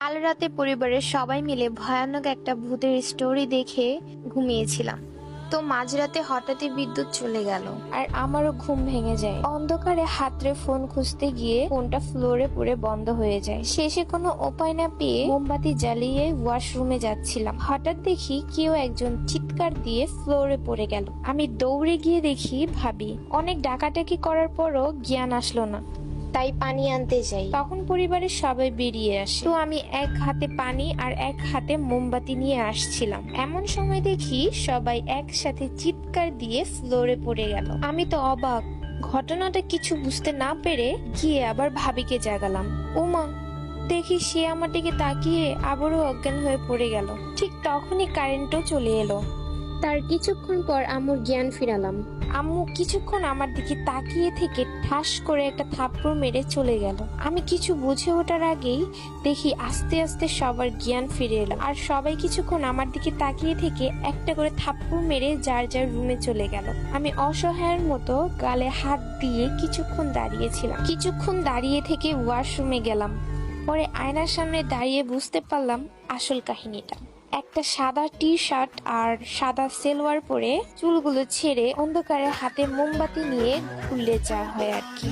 কাল রাতে পরিবারের সবাই মিলে ভয়ানক একটা ভূতের স্টোরি দেখে ঘুমিয়েছিলাম। তো মাঝরাতে হঠাৎই বিদ্যুৎ চলে গেল আর আমারও ঘুম ভেঙে যায়। অন্ধকারে হাতড়ে ফোন খুঁজতে গিয়ে ফোনটা ফ্লোরে পড়ে বন্ধ হয়ে যায়। শেষে কোনো উপায় না পেয়ে মোমবাতি জ্বালিয়ে ওয়াশরুমে যাচ্ছিলাম। হঠাৎ দেখি কেউ একজন চিৎকার দিয়ে ফ্লোরে পড়ে গেল। আমি দৌড়ে গিয়ে দেখি ভাবি। অনেক ডাকাডাকি করার পরও জ্ঞান আসলো না, তাই পানি আনতে যাই। তখন পরিবারের সবাই বেরিয়ে আসে। তো আমি এক হাতে পানি আর এক হাতে মোমবাতি নিয়ে আসছিলাম। এমন সময় দেখি সবাই একসাথে চিৎকার দিয়ে ফ্লোরে পড়ে গেল। আমি তো অবাক। ঘটনাটা কিছু বুঝতে না পেরে গিয়ে আবার ভাবিকে জাগালাম। ওমা, দেখি সে আমার দিকে তাকিয়ে আবারও অজ্ঞান হয়ে পড়ে গেল। ঠিক তখনই কারেন্টও চলে এলো। তার কিছুক্ষণ পর আম্মুর জ্ঞান ফিরালাম। আম্মু কিছুক্ষণ আমার দিকে তাকিয়ে থেকে ঠাস করে একটা থাপ্পড় মেরে চলে গেল। আমি কিছু বুঝে ওঠার আগেই দেখি আস্তে আস্তে সবার জ্ঞান ফিরে এলো, আর সবাই কিছুক্ষণ আমার দিকে তাকিয়ে থেকে একটা করে থাপ্পড় মেরে যার যার রুমে চলে গেল। আমি অসহায়ের মতো গালে হাত দিয়ে কিছুক্ষণ দাঁড়িয়েছিলাম। কিছুক্ষণ দাঁড়িয়ে থেকে ওয়াশরুমে গেলাম। পরে আয়নার সামনে দাঁড়িয়ে বুঝতে পারলাম আসল কাহিনীটা। একটা সাদা টি শার্ট আর সাদা সেলোয়ার পরে চুলগুলো ছেড়ে অন্ধকারে হাতে মোমবাতি নিয়ে ঘুরলে যা হয় আর কি।